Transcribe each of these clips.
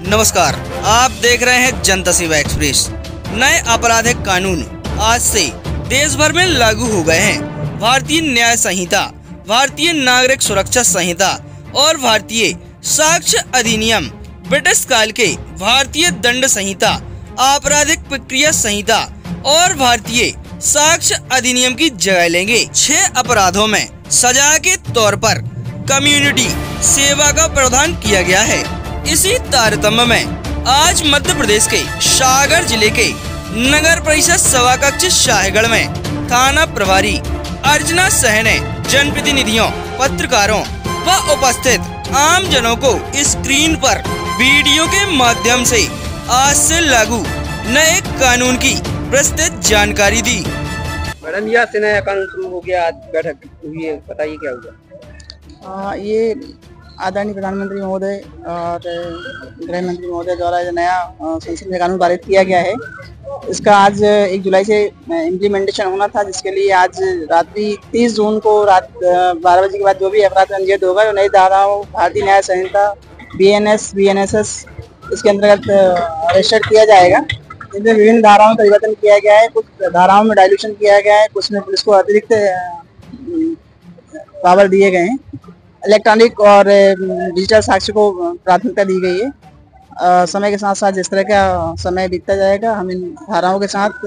नमस्कार, आप देख रहे हैं जनता सेवा एक्सप्रेस। नए आपराधिक कानून आज से देश भर में लागू हो गए हैं। भारतीय न्याय संहिता, भारतीय नागरिक सुरक्षा संहिता और भारतीय साक्ष्य अधिनियम ब्रिटिश काल के भारतीय दंड संहिता, आपराधिक प्रक्रिया संहिता और भारतीय साक्ष्य अधिनियम की जगह लेंगे। 6 अपराधों में सजा के तौर पर कम्युनिटी सेवा का प्रावधान किया गया है। इसी तारतम्य में आज मध्य प्रदेश के सागर जिले के नगर परिषद सभाकक्ष शाहगढ़ में थाना प्रभारी अर्चना सह ने जनप्रतिनिधियों, पत्रकारों व उपस्थित आम जनों को स्क्रीन पर वीडियो के माध्यम से आज से लागू नए कानून की विस्तृत जानकारी दी। मैडम, यह नया कानून शुरू हो गया, आज बैठक हुई है, बताइए क्या हुआ? ये आदरणीय प्रधानमंत्री महोदय और गृह मंत्री महोदय द्वारा जो नया संसद में कानून पारित किया गया है, इसका आज 1 जुलाई से इम्प्लीमेंटेशन होना था, जिसके लिए आज रात्रि 30 जून को रात 12 बजे के बाद जो भी अपराध पंजीकृत होगा, जो नई धाराओं भारतीय न्याय संहिता BNS, BNSS इसके अंतर्गत रजिस्टर्ड किया जाएगा। इसमें विभिन्न धाराओं में परिवर्तन किया गया है, कुछ धाराओं में डायल्यूशन किया गया है, कुछ में पुलिस को अतिरिक्त पावर दिए गए हैं। इलेक्ट्रॉनिक और डिजिटल साक्ष्य को प्राथमिकता दी गई है। समय के साथ साथ जिस तरह का समय बीतता जाएगा, हम इन धाराओं के साथ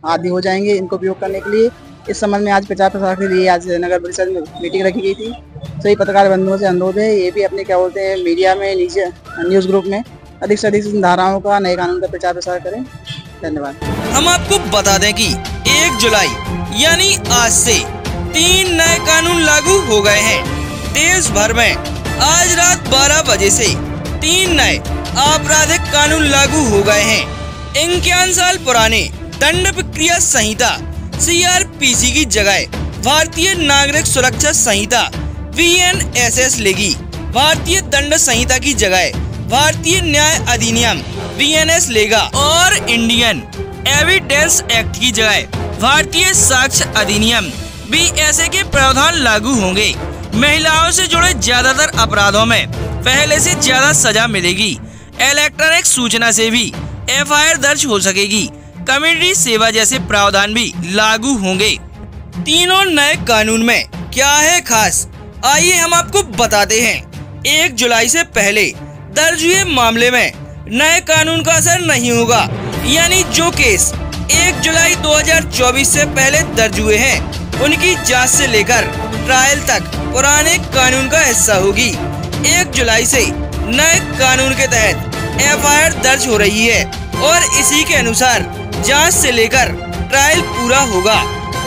आदी हो जाएंगे इनको उपयोग करने के लिए। इस संबंध में आज प्रचार प्रसार के लिए आज नगर परिषद में मीटिंग रखी गई थी। सभी पत्रकार बंधुओं से अनुरोध है, ये भी अपने क्या बोलते हैं मीडिया में, न्यूज ग्रुप में अधिक से अधिक इन धाराओं का, नए कानून का प्रचार प्रसार करें। धन्यवाद। हम आपको बता दें कि 1 जुलाई यानी आज से 3 नए कानून लागू हो गए हैं। देश भर में आज रात 12 बजे से 3 नए आपराधिक कानून लागू हो गए हैं। 51 साल पुराने दंड प्रक्रिया संहिता CRPC की जगह भारतीय नागरिक सुरक्षा संहिता VNSS लेगी। भारतीय दंड संहिता की जगह भारतीय न्याय अधिनियम VNS लेगा और इंडियन एविडेंस एक्ट की जगह भारतीय साक्ष्य अधिनियम BSA के प्रावधान लागू होंगे। महिलाओं से जुड़े ज्यादातर अपराधों में पहले से ज्यादा सजा मिलेगी। इलेक्ट्रॉनिक सूचना से भी FIR दर्ज हो सकेगी। कम्युनिटी सेवा जैसे प्रावधान भी लागू होंगे। तीनों नए कानून में क्या है खास, आइए हम आपको बताते हैं। 1 जुलाई से पहले दर्ज हुए मामले में नए कानून का असर नहीं होगा, यानी जो केस 1 जुलाई 2024 से पहले दर्ज हुए हैं उनकी जांच से लेकर ट्रायल तक पुराने कानून का हिस्सा होगी। 1 जुलाई से नए कानून के तहत FIR दर्ज हो रही है और इसी के अनुसार जांच से लेकर ट्रायल पूरा होगा।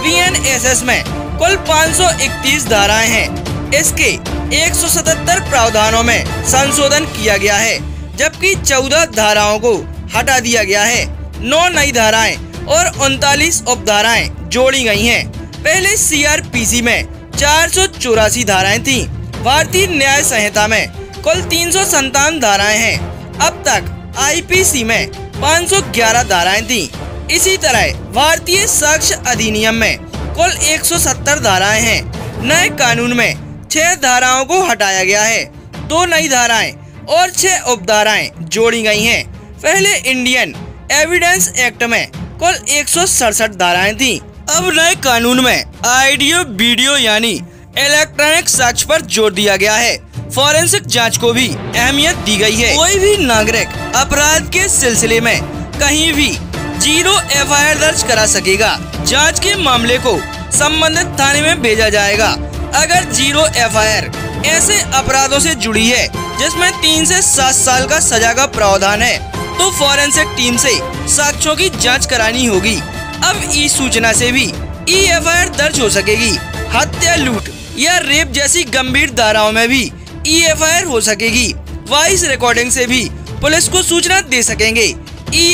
VNSS में कुल 531 धाराएं हैं। इसके 177 प्रावधानों में संशोधन किया गया है, जबकि 14 धाराओं को हटा दिया गया है। 9 नई धाराएं और 39 उपधाराएं जोड़ी गई हैं। पहले CRPC में 484 धाराएं थीं। भारतीय न्याय संहिता में कुल 357 धाराएं हैं। अब तक IPC में 511 धाराएं थीं। इसी तरह भारतीय साक्ष्य अधिनियम में कुल 170 धाराएं हैं। नए कानून में 6 धाराओं को हटाया गया है। 2 नई धाराएं और 6 उपधाराएं जोड़ी गई हैं। पहले इंडियन एविडेंस एक्ट में कुल 167 धाराएं थीं। अब नए कानून में ऑडियो वीडियो यानी इलेक्ट्रॉनिक साक्ष्य पर जोर दिया गया है। फॉरेंसिक जांच को भी अहमियत दी गई है। कोई भी नागरिक अपराध के सिलसिले में कहीं भी 0 FIR दर्ज करा सकेगा। जांच के मामले को संबंधित थाने में भेजा जाएगा। अगर 0 FIR ऐसे अपराधों से जुड़ी है जिसमें 3 से 7 साल का सजा का प्रावधान है, तो फॉरेंसिक टीम से साक्ष्यों की जांच करानी होगी। अब सूचना से भी FIR दर्ज हो सकेगी। हत्या, लूट या रेप जैसी गंभीर धाराओं में भी FIR हो सकेगी। वॉइस रिकॉर्डिंग से भी पुलिस को सूचना दे सकेंगे।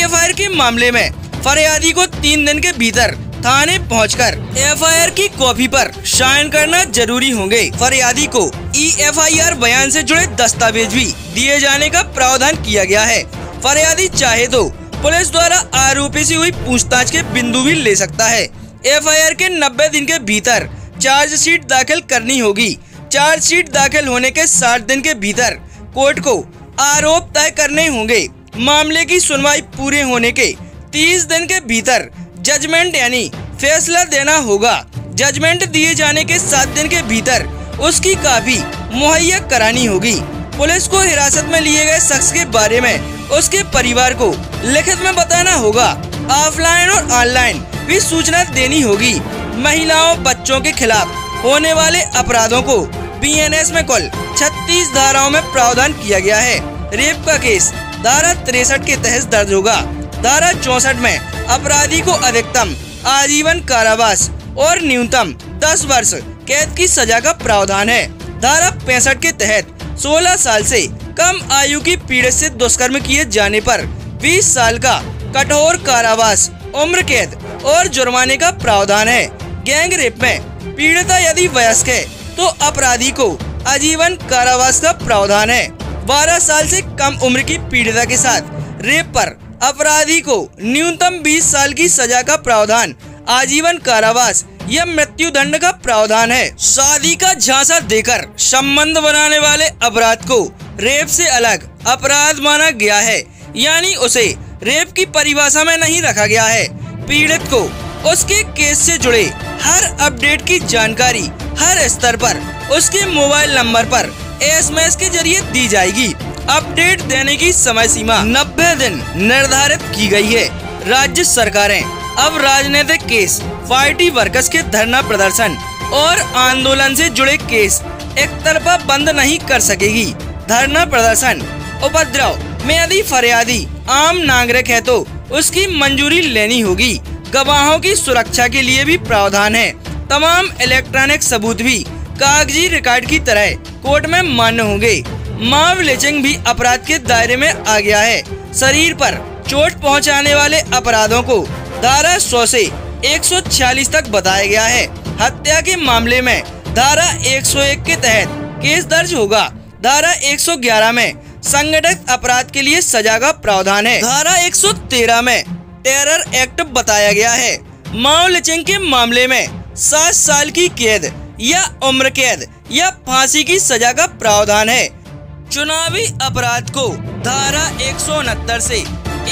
FIR के मामले में फरियादी को 3 दिन के भीतर थाने पहुंचकर FIR की कॉपी पर साइन करना जरूरी होंगे। फरियादी को EFIR बयान से जुड़े दस्तावेज भी दिए जाने का प्रावधान किया गया है। फरियादी चाहे तो पुलिस द्वारा आरोपी से हुई पूछताछ के बिंदु भी ले सकता है। FIR के 90 दिन के भीतर चार्जशीट दाखिल करनी होगी। चार्जशीट दाखिल होने के 60 दिन के भीतर कोर्ट को आरोप तय करने होंगे। मामले की सुनवाई पूरे होने के 30 दिन के भीतर जजमेंट यानी फैसला देना होगा। जजमेंट दिए जाने के 7 दिन के भीतर उसकी कॉपी मुहैया करानी होगी। पुलिस को हिरासत में लिए गए शख्स के बारे में उसके परिवार को लिखित में बताना होगा। ऑफलाइन और ऑनलाइन भी सूचना देनी होगी। महिलाओं बच्चों के खिलाफ होने वाले अपराधों को BNS में कुल 36 धाराओं में प्रावधान किया गया है। रेप का केस धारा 63 के तहत दर्ज होगा। धारा 64 में अपराधी को अधिकतम आजीवन कारावास और न्यूनतम 10 वर्ष कैद की सजा का प्रावधान है। धारा 65 के तहत 16 साल से कम आयु की पीड़ित से दुष्कर्म किए जाने पर 20 साल का कठोर कारावास, उम्र कैद और जुर्माने का प्रावधान है। गैंग रेप में पीड़िता यदि वयस्क है तो अपराधी को आजीवन कारावास का प्रावधान है। 12 साल से कम उम्र की पीड़िता के साथ रेप पर अपराधी को न्यूनतम 20 साल की सजा का प्रावधान, आजीवन कारावास या मृत्यु दंड का प्रावधान है। शादी का झांसा देकर संबंध बनाने वाले अपराध को रेप से अलग अपराध माना गया है, यानी उसे रेप की परिभाषा में नहीं रखा गया है। पीड़ित को उसके केस से जुड़े हर अपडेट की जानकारी हर स्तर पर उसके मोबाइल नंबर पर SMS के जरिए दी जाएगी। अपडेट देने की समय सीमा 90 दिन निर्धारित की गई है। राज्य सरकारें अब राजनीतिक केस, पार्टी वर्कर्स के धरना प्रदर्शन और आंदोलन से जुड़े केस एक तरफा बंद नहीं कर सकेगी। धरना प्रदर्शन, उपद्रव में यदि फरियादी आम नागरिक है तो उसकी मंजूरी लेनी होगी। गवाहों की सुरक्षा के लिए भी प्रावधान है। तमाम इलेक्ट्रॉनिक सबूत भी कागजी रिकॉर्ड की तरह कोर्ट में मान्य होंगे। मॉब लिंचिंग भी अपराध के दायरे में आ गया है। शरीर पर चोट पहुंचाने वाले अपराधों को धारा 100 से 146 तक बताया गया है। हत्या के मामले में धारा 101 के तहत केस दर्ज होगा। धारा 111 में संगठित अपराध के लिए सजा का प्रावधान है। धारा 113 में टेरर एक्ट बताया गया है। मॉब लिंचिंग के मामले में 7 साल की कैद या उम्र कैद या फांसी की सजा का प्रावधान है। चुनावी अपराध को धारा 169 से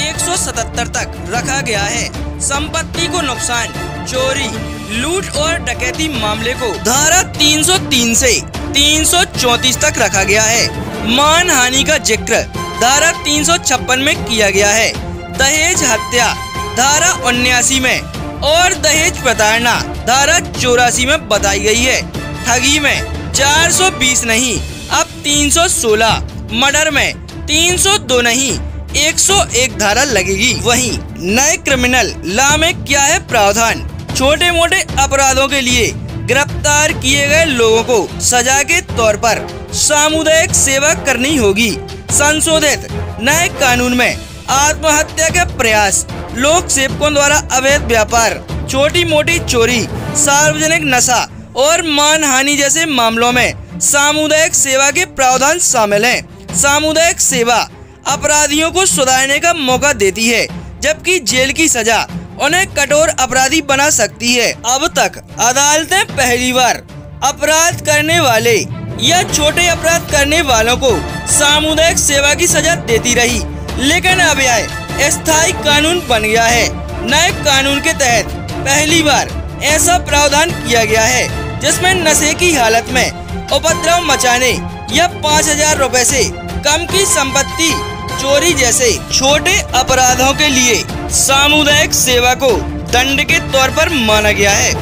177 तक रखा गया है। संपत्ति को नुकसान, चोरी, लूट और डकैती मामले को धारा 303 से 334 तक रखा गया है। मानहानि का जिक्र धारा 356 में किया गया है। दहेज हत्या धारा 79 में और दहेज प्रताड़ना धारा 84 में बताई गई है। ठगी में 420 नहीं अब 316, मर्डर में 302 नहीं 101 धारा लगेगी। वहीं नए क्रिमिनल लॉ में क्या है प्रावधान? छोटे मोटे अपराधों के लिए गिरफ्तार किए गए लोगों को सजा के तौर पर सामुदायिक सेवा करनी होगी। संशोधित नए कानून में आत्महत्या का प्रयास, लोक सेवकों द्वारा अवैध व्यापार, छोटी मोटी चोरी, सार्वजनिक नशा और मानहानि जैसे मामलों में सामुदायिक सेवा के प्रावधान शामिल हैं। सामुदायिक सेवा अपराधियों को सुधारने का मौका देती है, जबकि जेल की सजा उन्हें कठोर अपराधी बना सकती है। अब तक अदालतें पहली बार अपराध करने वाले या छोटे अपराध करने वालों को सामुदायिक सेवा की सजा देती रही, लेकिन अब यह स्थायी कानून बन गया है। नए कानून के तहत पहली बार ऐसा प्रावधान किया गया है जिसमें नशे की हालत में उपद्रव मचाने या 5000 रुपए से कम की संपत्ति चोरी जैसे छोटे अपराधों के लिए सामुदायिक सेवा को दंड के तौर पर माना गया है।